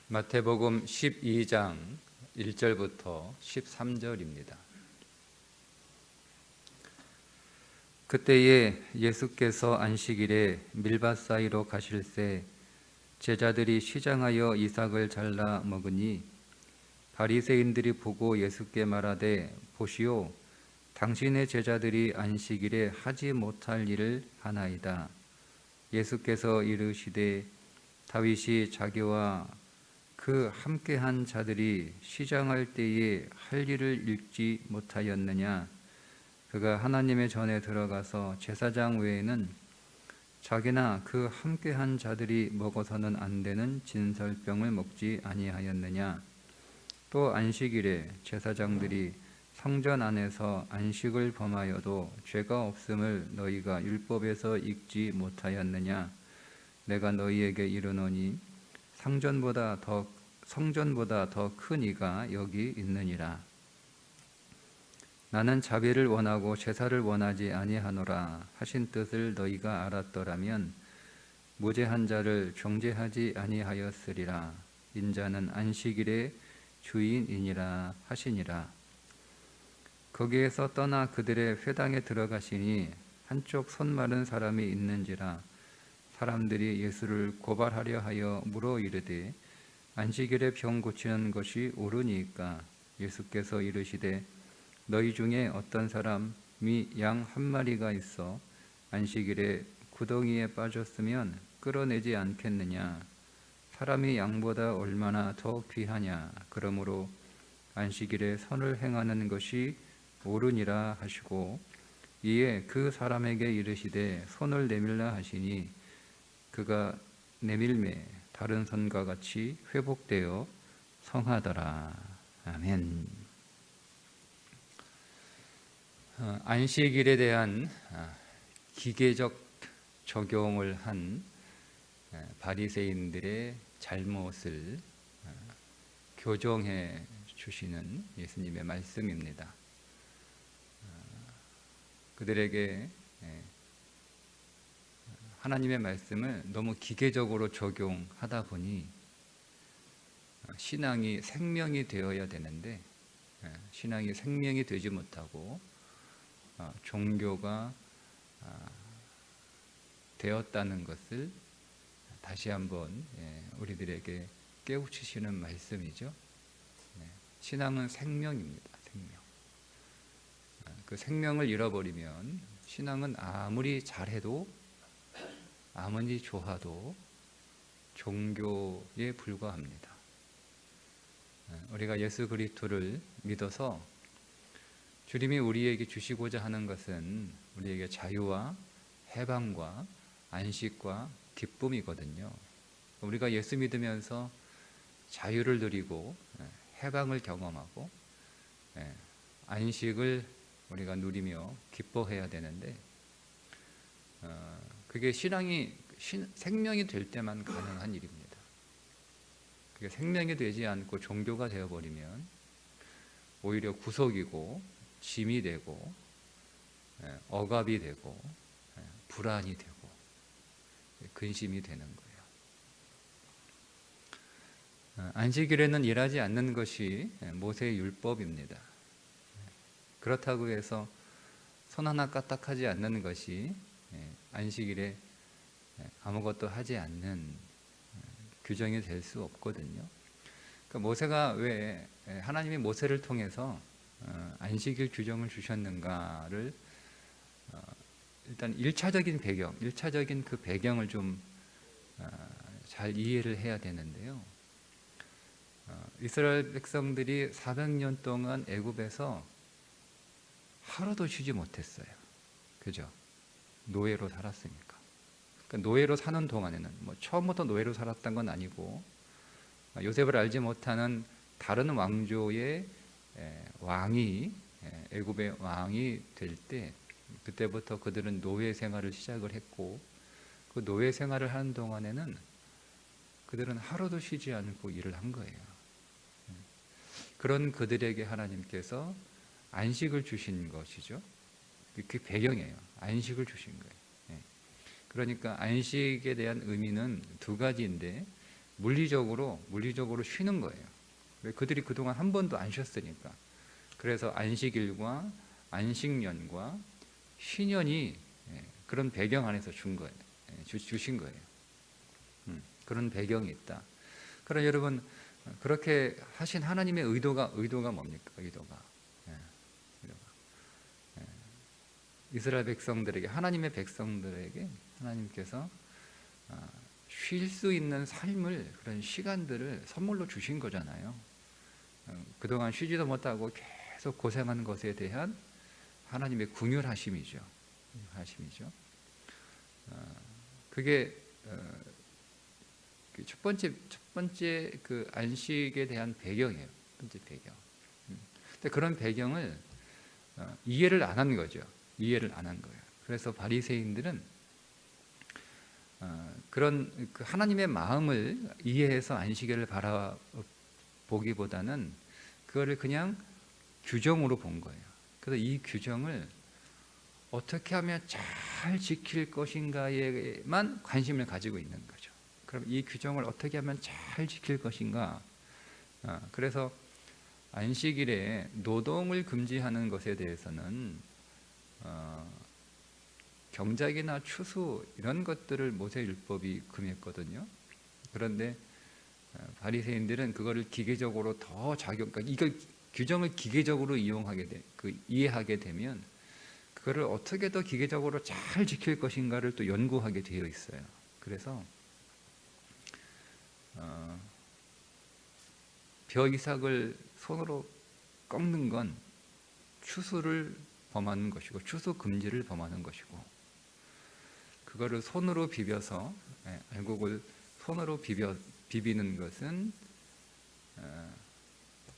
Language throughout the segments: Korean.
마태복음 12장 1절부터 13절입니다. 그때에 예수께서 안식일에 밀밭 사이로 가실새 제자들이 시장하여 이삭을 잘라 먹으니 바리새인들이 보고 예수께 말하되 보시오, 당신의 제자들이 안식일에 하지 못할 일을 하나이다. 예수께서 이르시되 다윗이 자기와 그 함께한 자들이 시장할 때에 할 일을 읽지 못하였느냐? 그가 하나님의 전에 들어가서 제사장 외에는 자기나 그 함께한 자들이 먹어서는 안 되는 진설병을 먹지 아니하였느냐? 또 안식일에 제사장들이 성전 안에서 안식을 범하여도 죄가 없음을 너희가 율법에서 읽지 못하였느냐? 내가 너희에게 이르노니 성전보다 더 큰 이가 여기 있느니라. 나는 자비를 원하고 제사를 원하지 아니하노라 하신 뜻을 너희가 알았더라면 무죄한 자를 정죄하지 아니하였으리라. 인자는 안식일의 주인이니라 하시니라. 거기에서 떠나 그들의 회당에 들어가시니 한쪽 손 마른 사람이 있는지라. 사람들이 예수를 고발하려 하여 물어 이르되 안식일에 병 고치는 것이 옳으니까? 예수께서 이르시되 너희 중에 어떤 사람이 양 한 마리가 있어 안식일에 구덩이에 빠졌으면 끌어내지 않겠느냐? 사람이 양보다 얼마나 더 귀하냐? 그러므로 안식일에 선을 행하는 것이 옳으니라 하시고 이에 그 사람에게 이르시되 손을 내밀라 하시니 그가 내밀매 다른 손과 같이 회복되어 성하더라. 아멘. 안식일에 대한 기계적 적용을 한 바리새인들의 잘못을 교정해 주시는 예수님의 말씀입니다. 그들에게 하나님의 말씀을 너무 기계적으로 적용하다 보니 신앙이 생명이 되어야 되는데 신앙이 생명이 되지 못하고 종교가 되었다는 것을 다시 한번 우리들에게 깨우치시는 말씀이죠. 신앙은 생명입니다. 생명. 그 생명을 잃어버리면 신앙은 아무리 잘해도 아무리 좋아도 종교에 불과합니다. 우리가 예수 그리스도를 믿어서 주님이 우리에게 주시고자 하는 것은 우리에게 자유와 해방과 안식과 기쁨이거든요. 우리가 예수 믿으면서 자유를 누리고 해방을 경험하고 안식을 우리가 누리며 기뻐해야 되는데 그게 신앙이 생명이 될 때만 가능한 일입니다. 그게 생명이 되지 않고 종교가 되어버리면 오히려 구속이고 짐이 되고 억압이 되고 불안이 되고 근심이 되는 거예요. 안식일에는 일하지 않는 것이 모세의 율법입니다. 그렇다고 해서 손 하나 까딱하지 않는 것이 안식일에 아무것도 하지 않는 규정이 될 수 없거든요. 그러니까 모세가 왜 하나님이 모세를 통해서 안식일 규정을 주셨는가를 일단 1차적인 그 배경을 좀 잘 이해를 해야 되는데요. 이스라엘 백성들이 400년 동안 애굽에서 하루도 쉬지 못했어요. 그죠? 노예로 살았으니까. 그러니까 노예로 사는 동안에는 처음부터 노예로 살았던 건 아니고 요셉을 알지 못하는 다른 왕조의 왕이 애굽의 왕이 될 때 그때부터 그들은 노예 생활을 시작을 했고 그 노예 생활을 하는 동안에는 그들은 하루도 쉬지 않고 일을 한 거예요. 그런 그들에게 하나님께서 안식을 주신 것이죠. 그 배경이에요. 안식을 주신 거예요. 그러니까 안식에 대한 의미는 두 가지인데 물리적으로 쉬는 거예요. 왜? 그들이 그동안 한 번도 안 쉬었으니까. 그래서 안식일과 안식년과 신년이 그런 배경 안에서 준 거예요. 주신 거예요. 그런 배경이 있다. 그러나 여러분, 그렇게 하신 하나님의 의도가 뭡니까? 의도가 이스라엘 백성들에게, 하나님의 백성들에게 하나님께서 쉴 수 있는 삶을, 그런 시간들을 선물로 주신 거잖아요. 그동안 쉬지도 못하고 계속 고생한 것에 대한 하나님의 긍휼하심이죠. 그게 첫 번째 그 안식에 대한 배경이에요. 첫 번째 배경. 근데 그런 배경을 이해를 안 한 거죠. 이해를 안 한 거예요. 그래서 바리새인들은 그런 그 하나님의 마음을 이해해서 안식일을 바라보기보다는 그거를 그냥 규정으로 본 거예요. 그래서 이 규정을 어떻게 하면 잘 지킬 것인가에만 관심을 가지고 있는 거죠. 그럼 이 규정을 어떻게 하면 잘 지킬 것인가? 그래서 안식일에 노동을 금지하는 것에 대해서는 경작이나 추수 이런 것들을 모세율법이 금했거든요. 그런데 바리새인들은 그거를 기계적으로 더 그러니까 이걸 규정을 기계적으로 이해하게 되면 그거를 어떻게 더 기계적으로 잘 지킬 것인가를 또 연구하게 되어 있어요. 그래서 벼 이삭을 손으로 꺾는 건 추수를 범하는 것이고 추수 금지를 범하는 것이고, 그거를 손으로 비벼서 알곡을 손으로 비비는 것은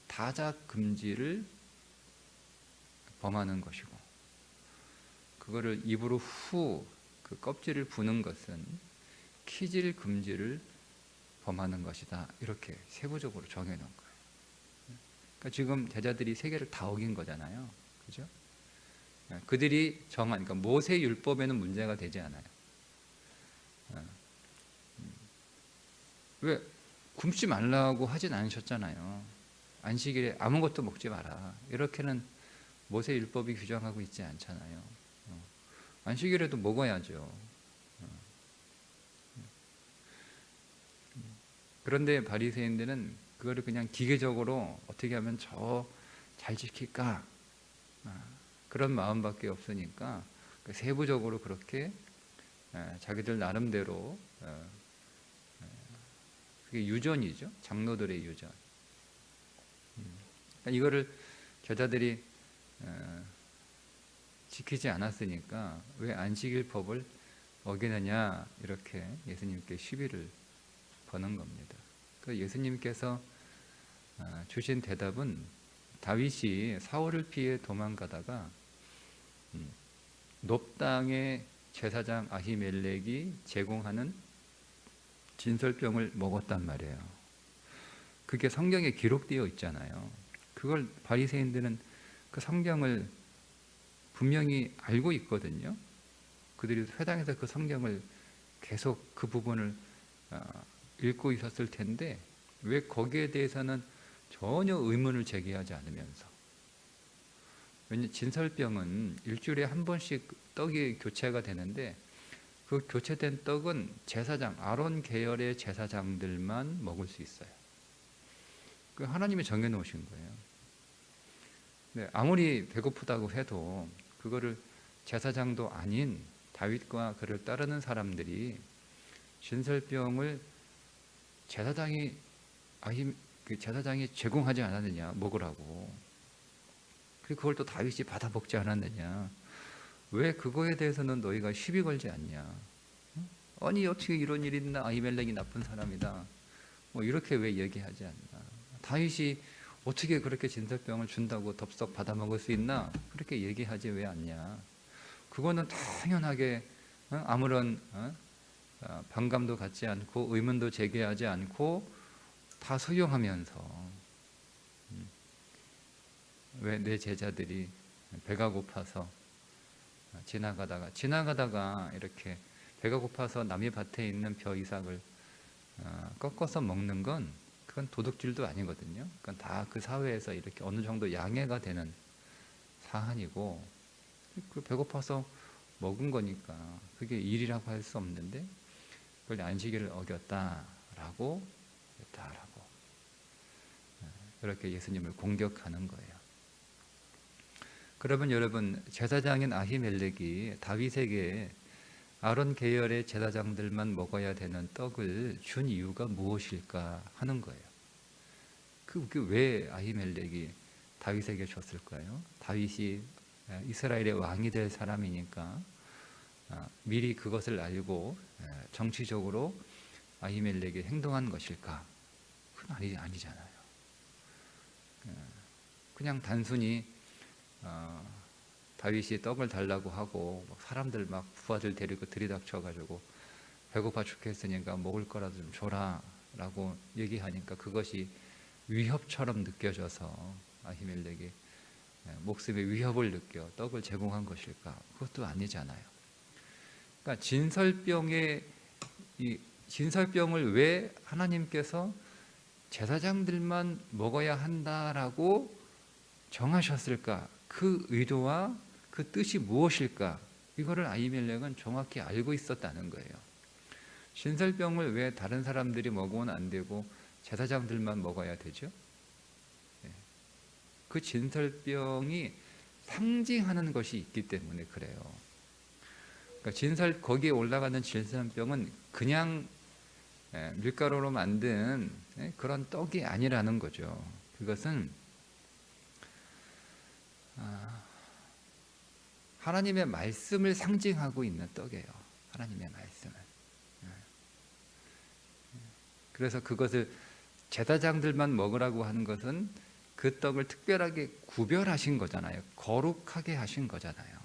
타작 금지를 범하는 것이고, 그거를 입으로 그 껍질을 부는 것은 키질 금지를 범하는 것이다. 이렇게 세부적으로 정해놓은 거예요. 그러니까 지금 제자들이 세 개를 다 어긴 거잖아요. 그죠? 그들이 정한, 그러니까 모세 율법에는 문제가 되지 않아요. 왜 굶지 말라고 하진 않으셨잖아요. 안식일에 아무것도 먹지 마라. 이렇게는 모세 율법이 규정하고 있지 않잖아요. 안식일에도 먹어야죠. 그런데 바리새인들은 그거를 그냥 기계적으로 어떻게 하면 잘 지킬까, 그런 마음밖에 없으니까 세부적으로 그렇게 자기들 나름대로, 그게 유전이죠. 장로들의 유전. 이거를 제자들이 지키지 않았으니까 왜 안식일법을 어기느냐, 이렇게 예수님께 시비를 거는 겁니다. 그 예수님께서 주신 대답은, 다윗이 사울을 피해 도망가다가 놉 땅의 제사장 아히멜렉이 제공하는 진설병을 먹었단 말이에요. 그게 성경에 기록되어 있잖아요. 그걸 바리새인들은 그 성경을 분명히 알고 있거든요. 그들이 회당에서 그 성경을 계속 그 부분을 읽고 있었을 텐데 왜 거기에 대해서는 전혀 의문을 제기하지 않으면서, 왜냐하면 진설병은 일주일에 한 번씩 떡이 교체가 되는데 그 교체된 떡은 제사장, 아론 계열의 제사장들만 먹을 수 있어요. 그 하나님이 정해놓으신 거예요. 네, 아무리 배고프다고 해도 그거를 제사장도 아닌 다윗과 그를 따르는 사람들이 진설병을 제사장이 제공하지 않았느냐, 먹으라고. 그리고 그걸 또 다윗이 받아 먹지 않았느냐. 왜 그거에 대해서는 너희가 시비 걸지 않냐. 아니 어떻게 이런 일이 있나, 아히멜렉이 나쁜 사람이다, 뭐 이렇게 왜 얘기하지 않나. 다윗이 어떻게 그렇게 진설병을 준다고 덥석 받아 먹을 수 있나, 그렇게 얘기하지 왜 않냐. 그거는 당연하게 아무런 반감도 갖지 않고 의문도 제기하지 않고 다 수용하면서, 왜 내 제자들이 배가 고파서 지나가다가 이렇게 배가 고파서 남의 밭에 있는 벼 이삭을 꺾어서 먹는 건 그건 도둑질도 아니거든요. 그건 다 그 사회에서 이렇게 어느 정도 양해가 되는 사안이고, 그 배고파서 먹은 거니까 그게 일이라고 할 수 없는데 그걸 안식일을 어겼다라고 했다라고 이렇게 예수님을 공격하는 거예요. 그러면 여러분, 제사장인 아히멜렉이 다윗에게 아론 계열의 제사장들만 먹어야 되는 떡을 준 이유가 무엇일까 하는 거예요. 그게 왜 아히멜렉이 다윗에게 줬을까요? 다윗이 이스라엘의 왕이 될 사람이니까 미리 그것을 알고 정치적으로 아히멜렉이 행동한 것일까? 그건 아니잖아요. 그냥 단순히 다윗이 떡을 달라고 하고 사람들 막 부하들 데리고 들이닥쳐가지고 배고파 죽겠으니까 먹을 거라도 좀 줘라 라고 얘기하니까 그것이 위협처럼 느껴져서 아히멜렉이 목숨의 위협을 느껴 떡을 제공한 것일까? 그것도 아니잖아요. 그러니까 진설병을 왜 하나님께서 제사장들만 먹어야 한다라고 정하셨을까? 그 의도와 그 뜻이 무엇일까? 이거를 아히멜렉은 정확히 알고 있었다는 거예요. 진설병을 왜 다른 사람들이 먹으면 안 되고 제사장들만 먹어야 되죠? 그 진설병이 상징하는 것이 있기 때문에 그래요. 그러니까 거기에 올라가는 진설병은 그냥 밀가루로 만든 그런 떡이 아니라는 거죠. 그것은 하나님의 말씀을 상징하고 있는 떡이에요. 하나님의 말씀을. 그래서 그것을 제사장들만 먹으라고 하는 것은 그 떡을 특별하게 구별하신 거잖아요. 거룩하게 하신 거잖아요.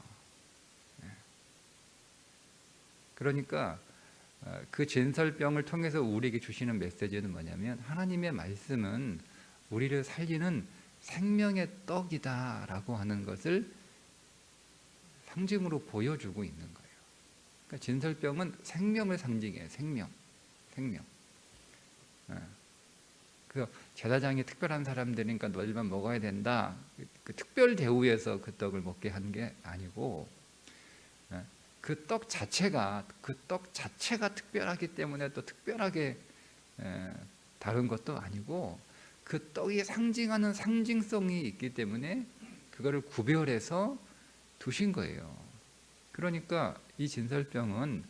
그러니까 그 진설병을 통해서 우리에게 주시는 메시지는 뭐냐면 하나님의 말씀은 우리를 살리는 생명의 떡이다라고 하는 것을 상징으로 보여주고 있는 거예요. 그러니까 진설병은 생명을 상징해요. 생명. 그래서 제사장이 특별한 사람들이니까 너희만 먹어야 된다. 그 특별 대우에서 그 떡을 먹게 한 게 아니고 그 떡 자체가 특별하기 때문에 또 특별하게 다른 것도 아니고 그 떡이 상징하는 상징성이 있기 때문에 그거를 구별해서 두신 거예요. 그러니까 이 진설병은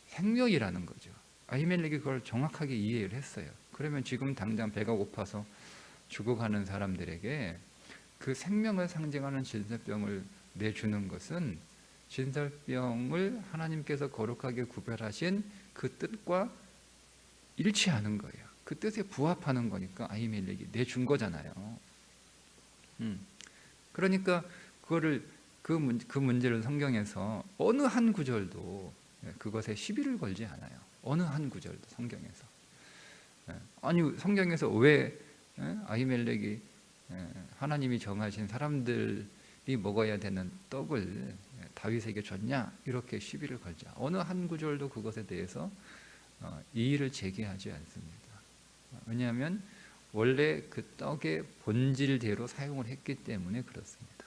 생명이라는 거죠. 아히멜렉이 그걸 정확하게 이해를 했어요. 그러면 지금 당장 배가 고파서 죽어가는 사람들에게 그 생명을 상징하는 진설병을 내주는 것은 진설병을 하나님께서 거룩하게 구별하신 그 뜻과 일치하는 거예요. 그 뜻에 부합하는 거니까 아히멜렉이 내준 거잖아요. 그러니까 그 문제를 성경에서 어느 한 구절도 그것에 시비를 걸지 않아요. 어느 한 구절도 성경에서. 아니 성경에서 왜 아히멜렉이 하나님이 정하신 사람들이 먹어야 되는 떡을 다윗에게 줬냐 이렇게 시비를 걸지 어느 한 구절도 그것에 대해서 이의를 제기하지 않습니다. 왜냐하면 원래 그 떡의 본질대로 사용을 했기 때문에 그렇습니다.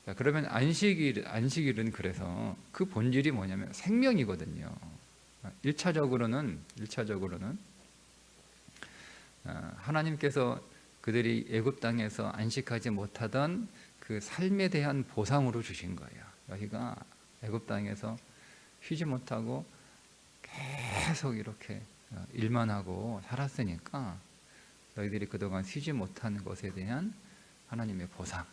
자, 그러면 안식일은 그래서 그 본질이 뭐냐면 생명이거든요. 1차적으로는 하나님께서 그들이 애굽 땅에서 안식하지 못하던 그 삶에 대한 보상으로 주신 거예요. 너희가 애굽 땅에서 쉬지 못하고 계속 이렇게 일만 하고 살았으니까 너희들이 그동안 쉬지 못한 것에 대한 하나님의 보상.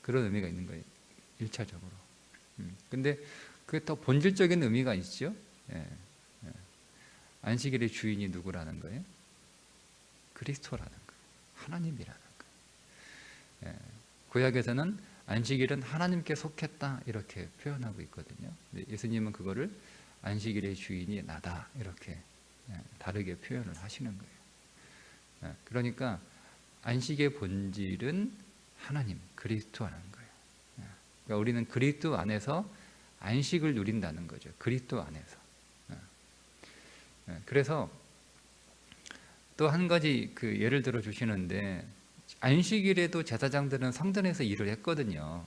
그런 의미가 있는 거예요. 1차적으로. 근데 그게 더 본질적인 의미가 있죠. 안식일의 주인이 누구라는 거예요? 그리스도라는 거예요. 하나님이라는 거예요. 구약에서는 안식일은 하나님께 속했다 이렇게 표현하고 있거든요. 예수님은 그거를 안식일의 주인이 나다 이렇게 다르게 표현을 하시는 거예요. 그러니까 안식의 본질은 하나님, 그리스도라는 거예요. 그러니까 우리는 그리스도 안에서 안식을 누린다는 거죠. 그리스도 안에서. 그래서 또 한 가지 그 예를 들어 주시는데, 안식일에도 제사장들은 성전에서 일을 했거든요.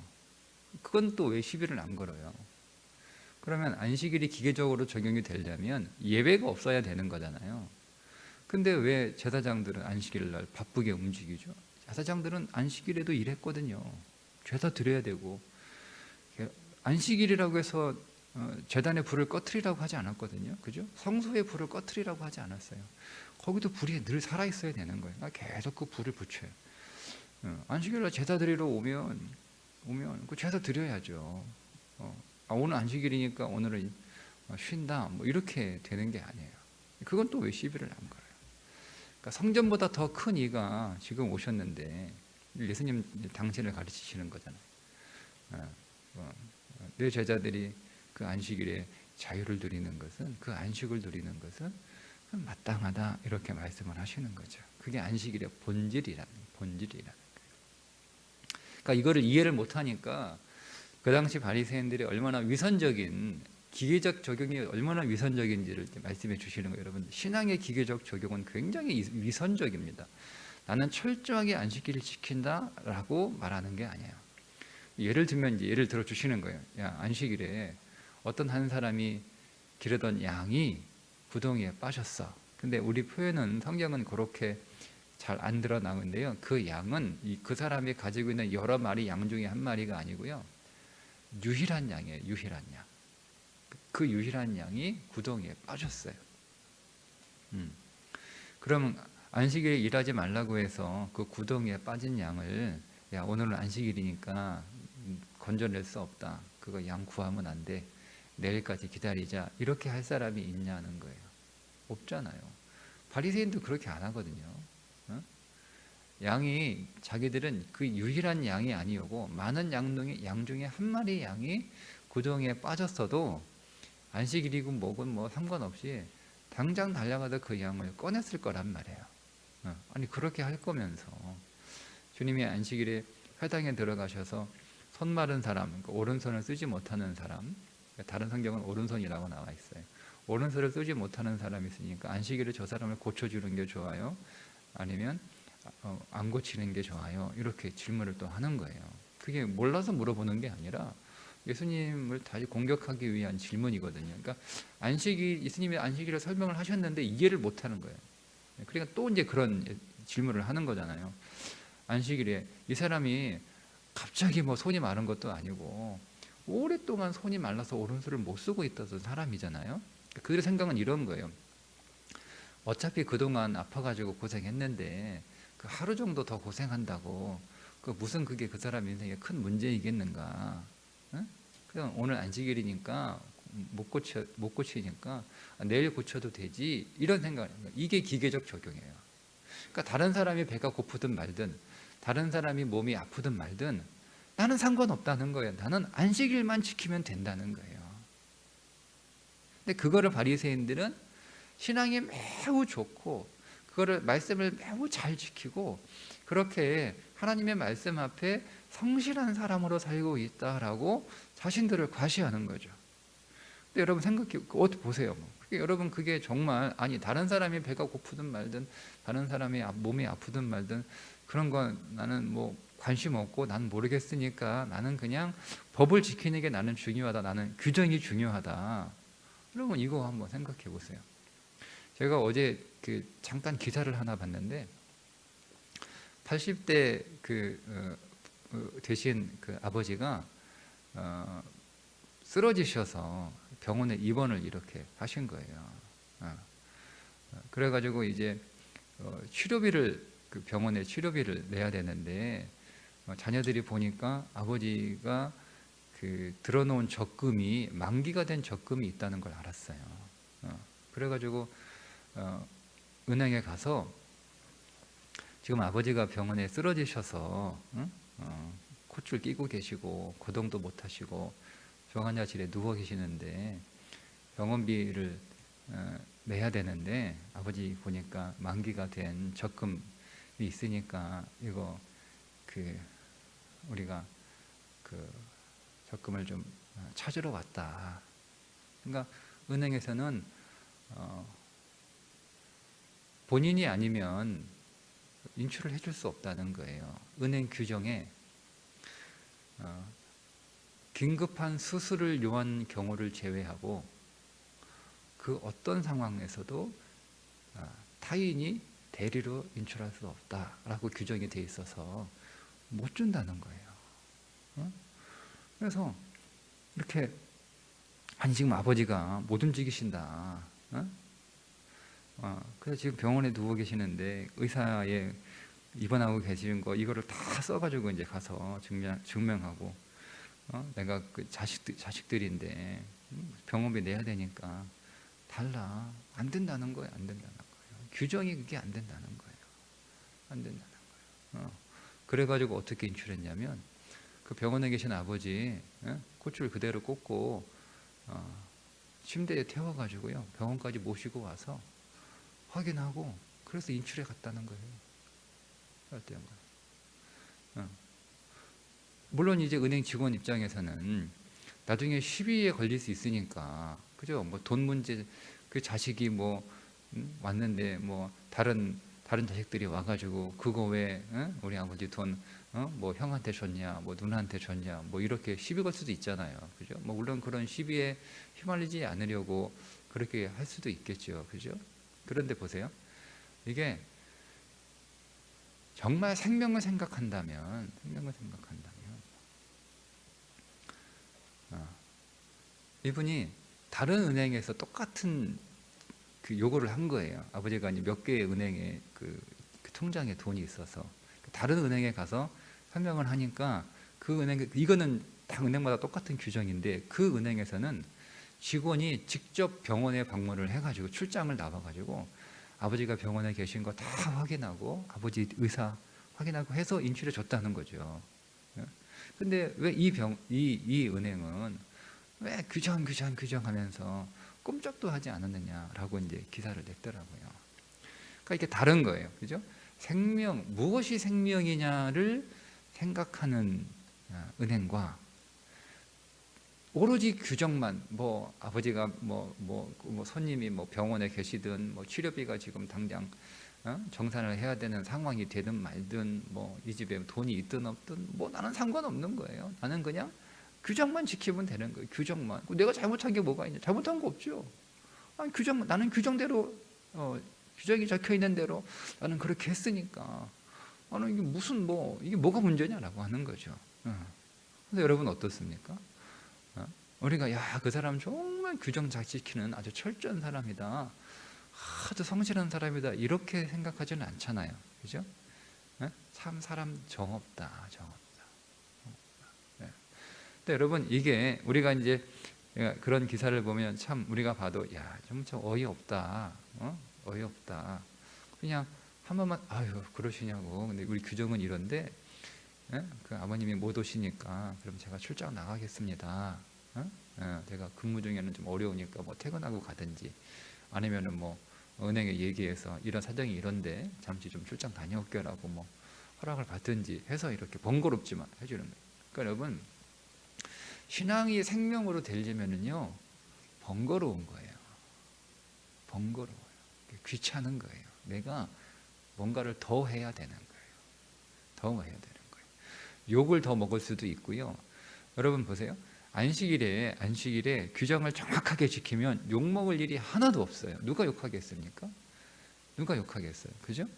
그건 또 왜 시비를 안 걸어요? 그러면 안식일이 기계적으로 적용이 되려면 예배가 없어야 되는 거잖아요. 근데 왜 제사장들은 안식일 날 바쁘게 움직이죠? 제사장들은 안식일에도 일했거든요. 제사 드려야 되고, 안식일이라고 해서 제단의 불을 꺼트리라고 하지 않았거든요. 그죠? 성소의 불을 꺼트리라고 하지 않았어요. 거기도 불이 늘 살아 있어야 되는 거예요. 계속 그 불을 붙여요. 안식일 날 제사 드리러 오면 그 제사 드려야죠. 오늘 안식일이니까 오늘은 쉰다, 뭐 이렇게 되는 게 아니에요. 그건 또 왜 시비를 안 걸어요? 그러니까 성전보다 더 큰 이가 지금 오셨는데 예수님 당신을 가르치시는 거잖아요. 내 제자들이 그 안식일에 자유를 누리는 것은, 그 안식을 누리는 것은 마땅하다, 이렇게 말씀을 하시는 거죠. 그게 안식일의 본질이라는 거예요. 그러니까 이거를 이해를 못하니까 그 당시 바리새인들이 얼마나 위선적인, 기계적 적용이 얼마나 위선적인지를 말씀해 주시는 거예요. 여러분, 신앙의 기계적 적용은 굉장히 위선적입니다. 나는 철저하게 안식일을 지킨다라고 말하는 게 아니에요. 예를 들면 이제 예를 들어 주시는 거예요. 야, 안식일에 어떤 한 사람이 기르던 양이 구덩이에 빠졌어. 근데 우리 표현은, 성경은 그렇게 잘 안 드러나는데요. 그 양은 그 사람이 가지고 있는 여러 마리 양 중에 한 마리가 아니고요. 유일한 양이에요. 유일한 양. 그 유일한 양이 구덩이에 빠졌어요. 그러면 안식일에 일하지 말라고 해서 그 구덩이에 빠진 양을, 야, 오늘은 안식일이니까 건져낼 수 없다, 그거 양 구하면 안 돼, 내일까지 기다리자, 이렇게 할 사람이 있냐는 거예요. 없잖아요. 바리새인도 그렇게 안 하거든요. 양이, 자기들은 그 유일한 양이 아니오고 많은 양 중에 한 마리 양이 구덩이에 빠졌어도 안식일이고 뭐건 뭐 상관없이 당장 달려가서 그 양을 꺼냈을 거란 말이에요. 아니, 그렇게 할 거면서 주님이 안식일에 회당에 들어가셔서 손 마른 사람, 그러니까 오른손을 쓰지 못하는 사람, 다른 성경은 오른손이라고 나와 있어요. 오른손을 쓰지 못하는 사람이 있으니까 안식일에 저 사람을 고쳐주는 게 좋아요? 아니면 안 고치는 게 좋아요? 이렇게 질문을 또 하는 거예요. 그게 몰라서 물어보는 게 아니라 예수님을 다시 공격하기 위한 질문이거든요. 그러니까 예수님이 안식일을 설명을 하셨는데 이해를 못 하는 거예요. 그러니까 또 이제 그런 질문을 하는 거잖아요. 안식일에 이 사람이 갑자기 뭐 손이 마른 것도 아니고 오랫동안 손이 말라서 오른손을 못 쓰고 있던 사람이잖아요. 그들의 생각은 이런 거예요. 어차피 그동안 아파가지고 고생했는데 그 하루 정도 더 고생한다고 무슨 그게 그 사람 인생에 큰 문제이겠는가? 응? 그냥 오늘 안식일이니까 못 고치니까 내일 고쳐도 되지, 이런 생각이에요. 이게 기계적 적용이에요. 그러니까 다른 사람이 배가 고프든 말든, 다른 사람이 몸이 아프든 말든 나는 상관없다는 거예요. 나는 안식일만 지키면 된다는 거예요. 근데 그거를 바리새인들은 신앙이 매우 좋고 그거를, 말씀을 매우 잘 지키고 그렇게 하나님의 말씀 앞에 성실한 사람으로 살고 있다라고 자신들을 과시하는 거죠. 근데 여러분 보세요. 여러분, 그게 정말, 아니, 다른 사람이 배가 고프든 말든, 다른 사람이 몸이 아프든 말든, 그런 건 나는 뭐 관심 없고 난 모르겠으니까 나는 그냥 법을 지키는 게 나는 중요하다, 나는 규정이 중요하다. 여러분, 이거 한번 생각해 보세요. 제가 어제 잠깐 기사를 하나 봤는데 80대 되신 그 아버지가 쓰러지셔서 병원에 입원을 이렇게 하신 거예요. 그래가지고 이제 병원에 치료비를 내야 되는데 자녀들이 보니까 아버지가 들어놓은 적금이 만기가 된 적금이 있다는 걸 알았어요. 그래가지고 은행에 가서, 지금 아버지가 병원에 쓰러지셔서 콧줄 끼고 계시고 거동도 못 하시고 중환자실에 누워 계시는데 병원비를 내야 되는데 아버지 보니까 만기가 된 적금이 있으니까 이거 우리가 적금을 좀 찾으러 왔다. 그러니까 은행에서는 본인이 아니면 인출을 해줄 수 없다는 거예요. 은행 규정에 긴급한 수술을 요한 경우를 제외하고 그 어떤 상황에서도 타인이 대리로 인출할 수 없다라고 규정이 돼 있어서 못 준다는 거예요. 그래서 이렇게 아니 지금 아버지가 못 움직이신다. 그래서 지금 병원에 누워 계시는데 의사에 입원하고 계시는 거 이거를 다 써가지고 이제 가서 증명하고 내가 그 자식들인데 병원비 내야 되니까 달라. 안 된다는 거예요. 안 된다는 거예요. 규정이 그게 안 된다는 거예요. 안 된다는 거예요. 그래가지고 어떻게 인출했냐면 그 병원에 계신 아버지 콧줄 그대로 꽂고 침대에 태워가지고요 병원까지 모시고 와서 확인하고 그래서 인출해 갔다는 거예요. 어때요? 물론 이제 은행 직원 입장에서는 나중에 시비에 걸릴 수 있으니까 그죠? 뭐 돈 문제 그 자식이 뭐 왔는데 뭐 다른 자식들이 와가지고 그거 왜 우리 아버지 돈 뭐 형한테 줬냐, 뭐 누나한테 줬냐, 뭐 이렇게 시비 걸 수도 있잖아요, 그죠? 뭐 물론 그런 시비에 휘말리지 않으려고 그렇게 할 수도 있겠죠, 그죠? 그런데 보세요, 이게 정말 생명을 생각한다면 이분이 다른 은행에서 똑같은 그 요구를 한 거예요. 아버지가 이제 몇 개의 은행에 그 통장에 돈이 있어서 다른 은행에 가서 설명을 하니까 그 은행 이거는 다 은행마다 똑같은 규정인데 그 은행에서는 직원이 직접 병원에 방문을 해가지고 출장을 나와가지고 아버지가 병원에 계신 거 다 확인하고 아버지 의사 확인하고 해서 인출해 줬다는 거죠. 근데 왜 이 은행은 왜 규정하면서 꼼짝도 하지 않았느냐라고 이제 기사를 냈더라고요. 그러니까 이게 다른 거예요, 그죠? 생명 무엇이 생명이냐를 생각하는 은행과 오로지 규정만 뭐 아버지가 뭐 손님이 뭐 병원에 계시든 뭐 치료비가 지금 당장 정산을 해야 되는 상황이 되든 말든 뭐 이 집에 돈이 있든 없든 뭐 나는 상관없는 거예요. 나는 그냥 규정만 지키면 되는 거예요. 규정만. 내가 잘못한 게 뭐가 있냐? 잘못한 거 없죠. 아니, 나는 규정대로 규정이 적혀 있는 대로 나는 그렇게 했으니까 나는 이게 무슨 이게 뭐가 문제냐라고 하는 거죠. 근데 여러분 어떻습니까? 우리가 그 사람 정말 규정 잘 지키는 아주 철저한 사람이다. 아주 성실한 사람이다. 이렇게 생각하지는 않잖아요. 그죠? 참 사람 정없다. 근데 여러분 이게 우리가 이제 그런 기사를 보면 참 우리가 봐도 좀 어이없다. 어이없다. 그냥 한 번만 아유 그러시냐고. 근데 우리 규정은 이런데 그 아버님이 못 오시니까 그럼 제가 출장 나가겠습니다. 제가 근무 중에는 좀 어려우니까 뭐 퇴근하고 가든지 아니면은 뭐 은행에 얘기해서 이런 사정이 이런데 잠시 좀 출장 다녀올게라고 뭐 허락을 받든지 해서 이렇게 번거롭지만 해주는 거예요. 그러니까 여러분 신앙이 생명으로 되려면은요 번거로운 거예요. 번거로워요. 귀찮은 거예요. 내가 뭔가를 더 해야 되는 거예요. 더 해야 되는 거예요. 욕을 더 먹을 수도 있고요. 여러분 보세요. 안식일에 규정을 정확하게 지키면 욕 먹을 일이 하나도 없어요. 누가 욕하겠습니까? 누가 욕하겠어요? 그죠?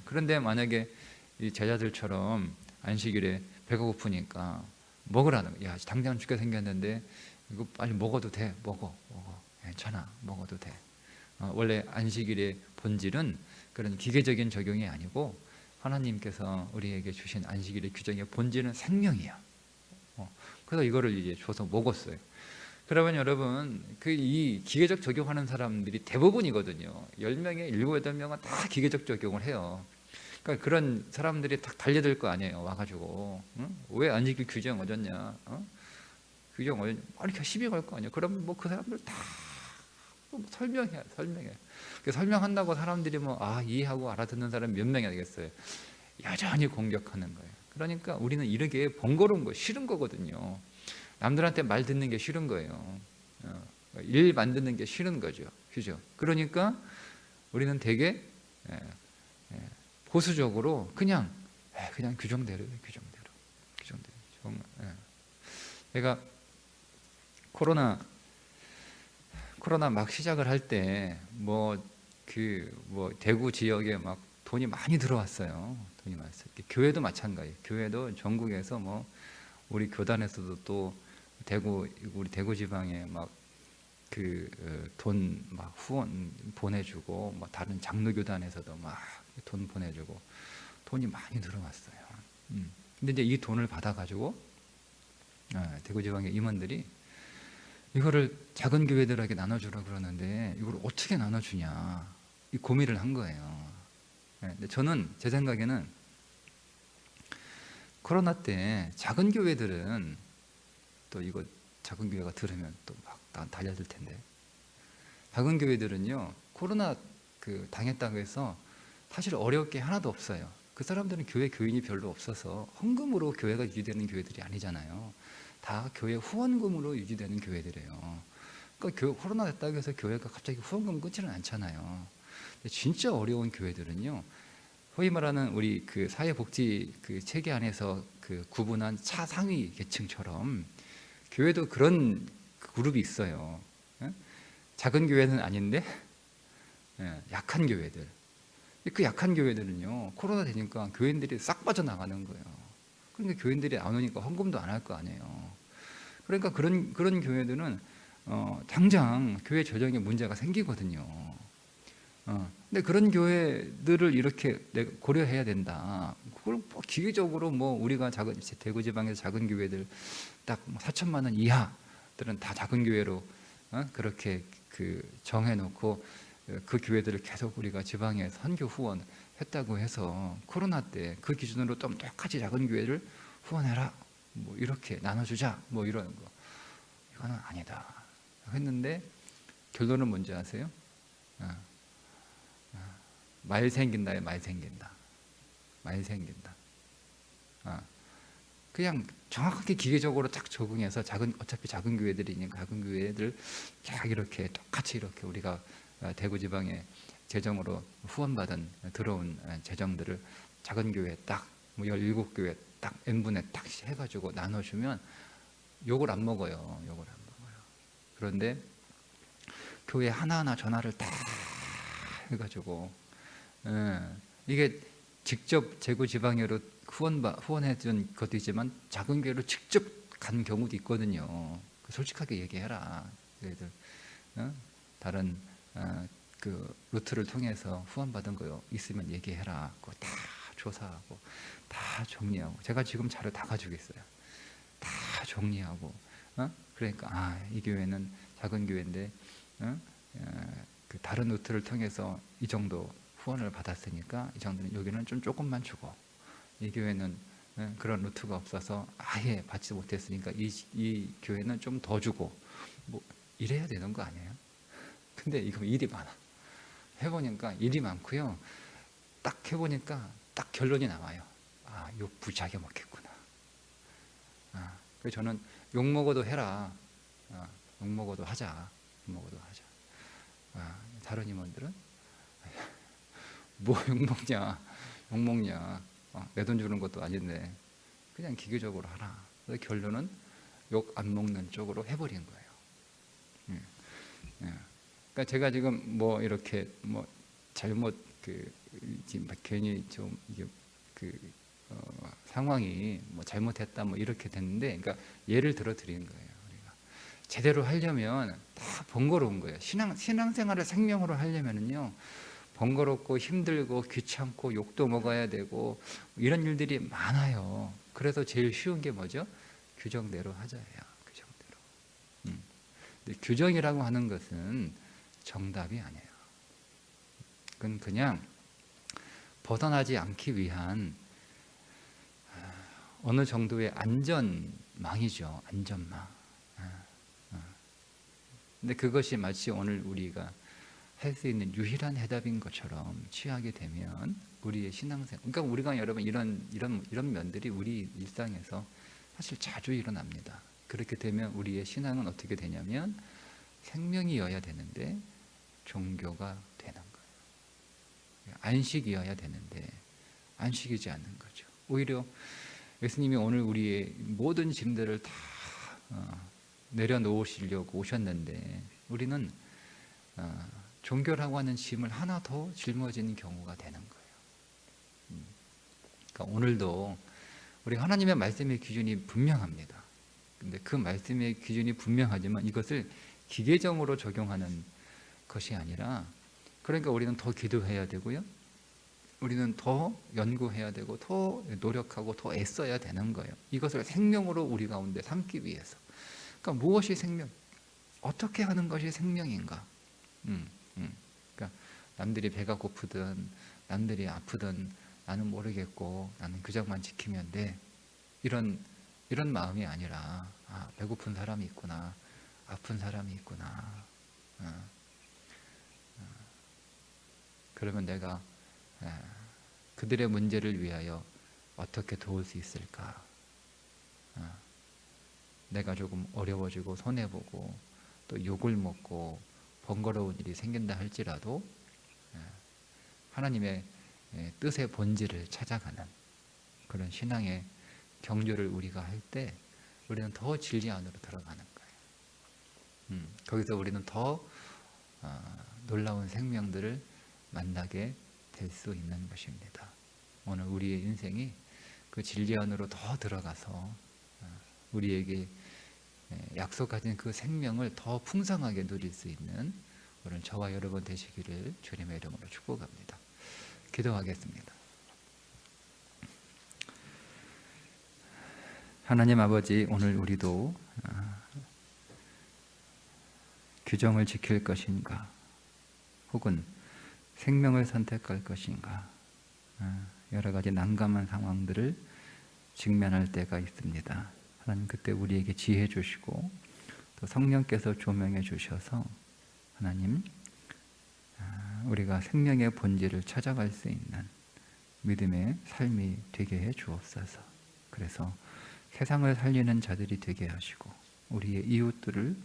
그런데 만약에 이 제자들처럼 안식일에 배가 고프니까 먹으라는 거야. 당장 죽게 생겼는데 이거 빨리 먹어도 돼. 먹어. 괜찮아. 먹어도 돼. 원래 안식일의 본질은 그런 기계적인 적용이 아니고 하나님께서 우리에게 주신 안식일의 규정의 본질은 생명이야. 그래서 이거를 이제 줘서 먹었어요. 그러면 여러분 이 기계적 적용하는 사람들이 대부분이거든요. 10명에 7, 8명은 다 기계적 적용을 해요. 그러니까 그런 사람들이 딱 달려들 거 아니에요. 와가지고 왜 안식일 규정 어졌냐? 규정 어졌냐? 이렇게 시비 걸 거 아니에요. 그럼 뭐 그 사람들 다 설명해. 설명한다고 사람들이 이해하고 알아듣는 사람 몇 명이 되겠어요? 여전히 공격하는 거예요. 그러니까 우리는 이렇게 번거로운 거 싫은 거거든요. 남들한테 말 듣는 게 싫은 거예요. 일 만드는 게 싫은 거죠. 그죠? 그러니까 우리는 되게 예, 예, 보수적으로 그냥 규정대로. 정말, 예. 제가 코로나 막 시작을 할 때 대구 지역에 막 돈이 많이 들어왔어요. 돈이 많이 들어왔어요. 교회도 마찬가지. 교회도 전국에서 우리 교단에서도 또 우리 대구 지방에 돈 후원 보내주고 다른 장로교단에서도 막 돈 보내주고 돈이 많이 들어왔어요. 근데 이제 이 돈을 받아가지고 대구 지방의 임원들이 이거를 작은 교회들에게 나눠주라 그러는데 이걸 어떻게 나눠주냐 이 고민을 한 거예요. 근데 저는 제 생각에는 코로나 때 작은 교회들은 또 이거 작은 교회가 들으면 또 막 달려들 텐데 작은 교회들은요 코로나 당했다고 해서 사실 어려울 게 하나도 없어요. 그 사람들은 교회 교인이 별로 없어서 헌금으로 교회가 유지되는 교회들이 아니잖아요. 다 교회 후원금으로 유지되는 교회들이에요. 그러니까 코로나 됐다고 해서 교회가 갑자기 후원금 끊지는 않잖아요. 진짜 어려운 교회들은요, 소위 말하는 우리 사회복지 체계 안에서 구분한 차상위 계층처럼 교회도 그런 그룹이 있어요. 작은 교회는 아닌데 약한 교회들. 그 약한 교회들은요 코로나 되니까 교인들이 싹 빠져나가는 거예요. 그러니까 교인들이 안 오니까 헌금도 안 할 거 아니에요. 그러니까 그런 교회들은 당장 교회 재정에 문제가 생기거든요. 근데 그런 교회들을 이렇게 고려해야 된다. 그걸 기계적으로 우리가 대구 지방에서 작은 교회들 딱 4천만 원 이하들은 다 작은 교회로 그렇게 정해놓고 그 교회들을 계속 우리가 지방에 선교 후원 했다고 해서 코로나 때 그 기준으로 좀 똑같이 작은 교회를 후원해라 이렇게 나눠주자 이런 거 이거는 아니다 했는데 결론은 뭔지 아세요? 말 생긴다. 그냥 정확하게 기계적으로 딱 적응해서 어차피 작은 교회들이니까 작은 교회들 쫙 이렇게 똑같이 이렇게 우리가 대구 지방에 재정으로 후원받은 들어온 재정들을 작은 교회 딱 17교회 딱 n분의 딱 해가지고 나눠주면 욕을 안 먹어요. 그런데 교회 하나하나 전화를 다 해가지고 이게 직접 대구 지방으로 후원해준 것도 있지만 작은 교회로 직접 간 경우도 있거든요. 솔직하게 얘기해라. 너희들 다른 루트를 통해서 후원받은 거 있으면 얘기해라. 그거 다 조사하고 다 정리하고 제가 지금 자료 다 가지고 있어요. 다 정리하고 그러니까 이 교회는 작은 교회인데 다른 루트를 통해서 이 정도 후원을 받았으니까 이 정도는 여기는 좀 조금만 주고 이 교회는 그런 루트가 없어서 아예 받지 못했으니까 이 교회는 좀 더 주고 이래야 되는 거 아니에요? 근데 이거 일이 많아. 해보니까 일이 많고요. 딱 해보니까 딱 결론이 나와요. 이거 부자게 먹겠구나. 그래서 저는 욕먹어도 해라. 욕먹어도 하자. 다른 임원들은 뭐 욕먹냐. 내 돈 주는 것도 아닌데 그냥 기계적으로 하라. 그래서 결론은 욕 안 먹는 쪽으로 해버린 거예요. 그러니까 제가 지금 이렇게 잘못 지금 괜히 좀 이게 상황이 잘못했다 이렇게 됐는데, 그러니까 예를 들어 드리는 거예요. 우리가 제대로 하려면 다 번거로운 거예요. 신앙생활을 생명으로 하려면은요 번거롭고 힘들고 귀찮고 욕도 먹어야 되고 이런 일들이 많아요. 그래서 제일 쉬운 게 뭐죠? 규정대로 하자예요. 규정대로. 근데 규정이라고 하는 것은 정답이 아니에요. 그건 그냥 벗어나지 않기 위한 어느 정도의 안전망이죠. 안전망. 근데 그것이 마치 오늘 우리가 할 수 있는 유일한 해답인 것처럼 취하게 되면 우리의 신앙생활, 그러니까 우리가 여러분 이런 면들이 우리 일상에서 사실 자주 일어납니다. 그렇게 되면 우리의 신앙은 어떻게 되냐면 생명이어야 되는데 종교가 되는 거예요. 안식이어야 되는데 안식이지 않는 거죠. 오히려 예수님이 오늘 우리의 모든 짐들을 다 내려놓으시려고 오셨는데 우리는 종교라고 하는 짐을 하나 더 짊어지는 경우가 되는 거예요. 그러니까 오늘도 우리 하나님의 말씀의 기준이 분명합니다. 근데 그 말씀의 기준이 분명하지만 이것을 기계적으로 적용하는 것이 아니라, 그러니까 우리는 더 기도해야 되고요. 우리는 더 연구해야 되고 더 노력하고 더 애써야 되는 거예요. 이것을 생명으로 우리 가운데 삼기 위해서. 그러니까 무엇이 생명? 어떻게 하는 것이 생명인가? 그러니까 남들이 배가 고프든 남들이 아프든 나는 모르겠고 나는 규정만 지키면 돼. 이런 마음이 아니라 배고픈 사람이 있구나, 아픈 사람이 있구나. 그러면 내가 그들의 문제를 위하여 어떻게 도울 수 있을까? 내가 조금 어려워지고 손해보고 또 욕을 먹고 번거로운 일이 생긴다 할지라도 하나님의 뜻의 본질을 찾아가는 그런 신앙의 경주를 우리가 할 때 우리는 더 진리 안으로 들어가는 거예요. 거기서 우리는 더 놀라운 생명들을 만나게 될 수 있는 것입니다. 오늘 우리의 인생이 그 진리 안으로 더 들어가서 우리에게 약속하신 그 생명을 더 풍성하게 누릴 수 있는 오늘 저와 여러분 되시기를 주님의 이름으로 축복합니다. 기도하겠습니다. 하나님 아버지, 오늘 우리도 규정을 지킬 것인가 혹은 생명을 선택할 것인가 여러 가지 난감한 상황들을 직면할 때가 있습니다. 하나님, 그때 우리에게 지혜 주시고 또 성령께서 조명해 주셔서 하나님, 우리가 생명의 본질을 찾아갈 수 있는 믿음의 삶이 되게 해 주옵소서. 그래서 세상을 살리는 자들이 되게 하시고 우리의 이웃들을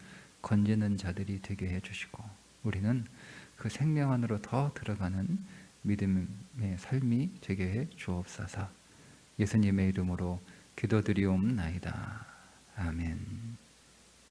건지는 자들이 되게 해 주시고 우리는 그 생명 안으로 더 들어가는 믿음의 삶이 되게 해 주옵소서. 예수님의 이름으로 기도드리옵나이다. 아멘.